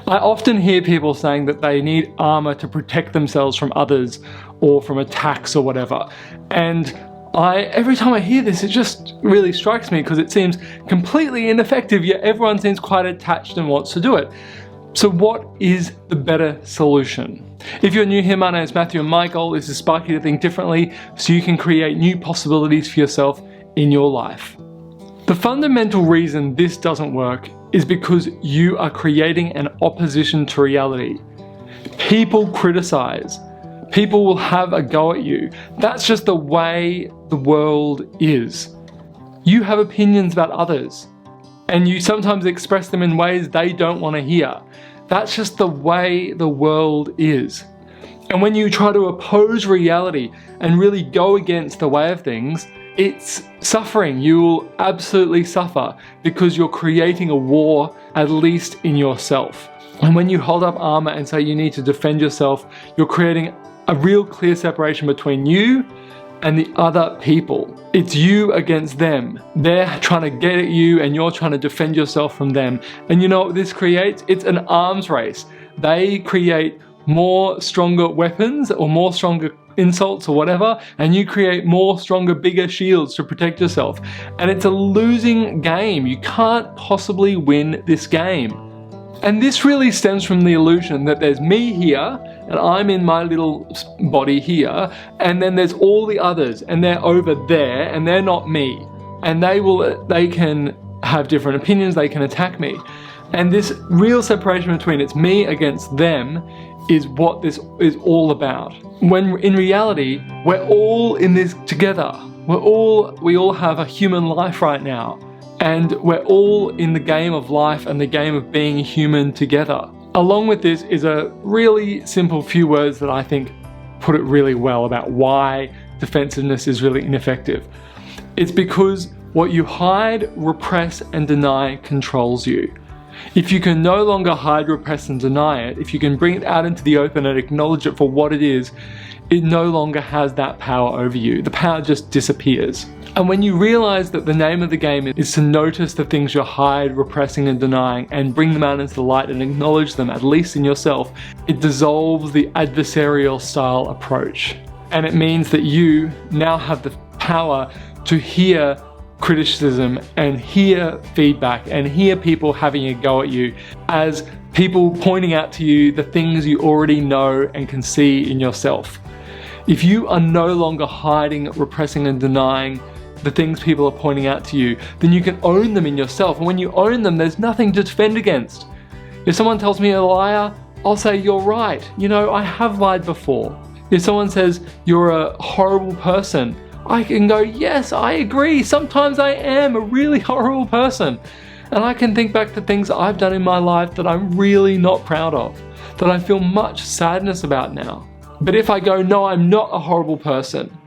I often hear people saying that they need armor to protect themselves from others or from attacks or whatever. And every time I hear this, it just really strikes me because it seems completely ineffective, yet everyone seems quite attached and wants to do it. So what is the better solution? If you're new here, my name is Matthew and my goal is to spark you to think differently so you can create new possibilities for yourself in your life. The fundamental reason this doesn't work is because you are creating an opposition to reality. People criticize. People will have a go at you. That's just the way the world is. You have opinions about others, and you sometimes express them in ways they don't want to hear. That's just the way the world is. And when you try to oppose reality and really go against the way of things, it's suffering. You will absolutely suffer because you're creating a war, at least in yourself. And when you hold up armor and say you need to defend yourself, you're creating a real clear separation between you and the other people. It's you against them. They're trying to get at you and you're trying to defend yourself from them. And you know what this creates? It's an arms race. They create more stronger weapons or more stronger insults or whatever, and you create more stronger, bigger shields to protect yourself. And it's a losing game. You can't possibly win this game. And this really stems from the illusion that there's me here, and I'm in my little body here, and then there's all the others, and they're over there, and they're not me. And they can have different opinions, they can attack me. And this real separation between it's me against them is what this is all about. When in reality, we're all in this together. We all have a human life right now. And we're all in the game of life and the game of being human together. Along with this is a really simple few words that I think put it really well about why defensiveness is really ineffective. It's because what you hide, repress, and deny controls you. If you can no longer hide, repress, and deny it, if you can bring it out into the open and acknowledge it for what it is, it no longer has that power over you. The power just disappears. And when you realize that the name of the game is to notice the things you hide, repressing, and denying, and bring them out into the light and acknowledge them, at least in yourself, it dissolves the adversarial style approach. And it means that you now have the power to hear criticism and hear feedback and hear people having a go at you as people pointing out to you the things you already know and can see in yourself. If you are no longer hiding, repressing, and denying the things people are pointing out to you, then you can own them in yourself. And when you own them, there's nothing to defend against. If someone tells me a liar, I'll say, you're right. You know, I have lied before. If someone says you're a horrible person, I can go, yes, I agree. Sometimes I am a really horrible person. And I can think back to things I've done in my life that I'm really not proud of, that I feel much sadness about now. But if I go, no, I'm not a horrible person,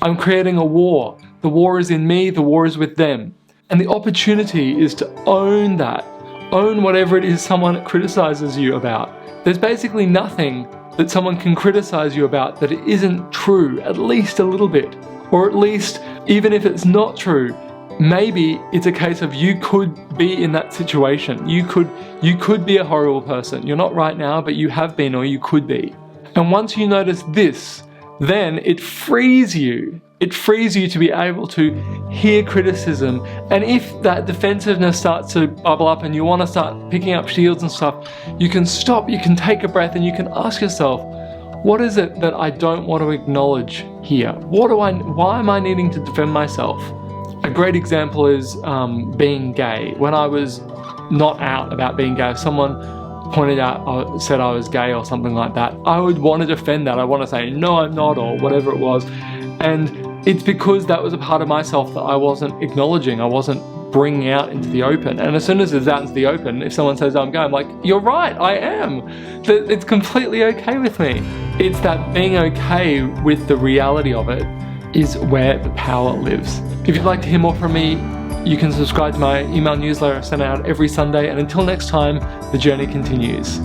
I'm creating a war. The war is in me, the war is with them. And the opportunity is to own that. Own whatever it is someone criticizes you about. There's basically nothing that someone can criticize you about that it isn't true, at least a little bit. Or at least, even if it's not true, maybe it's a case of you could be in that situation. You could be a horrible person. You're not right now, but you have been or you could be. And once you notice this, then it frees you. It frees you to be able to hear criticism. And if that defensiveness starts to bubble up and you want to start picking up shields and stuff, you can stop, you can take a breath, and you can ask yourself, what is it that I don't want to acknowledge here? Why am I needing to defend myself? A great example is being gay. When I was not out about being gay, if someone pointed out, said I was gay or something like that, I would want to defend that. I want to say, no, I'm not, or whatever it was. And it's because that was a part of myself that I wasn't acknowledging. I wasn't bringing out into the open. And as soon as it's out into the open, if someone says I'm gay, I'm like, you're right, I am. It's completely okay with me. It's that being okay with the reality of it is where the power lives. If you'd like to hear more from me, you can subscribe to my email newsletter I send out every Sunday. And until next time, the journey continues.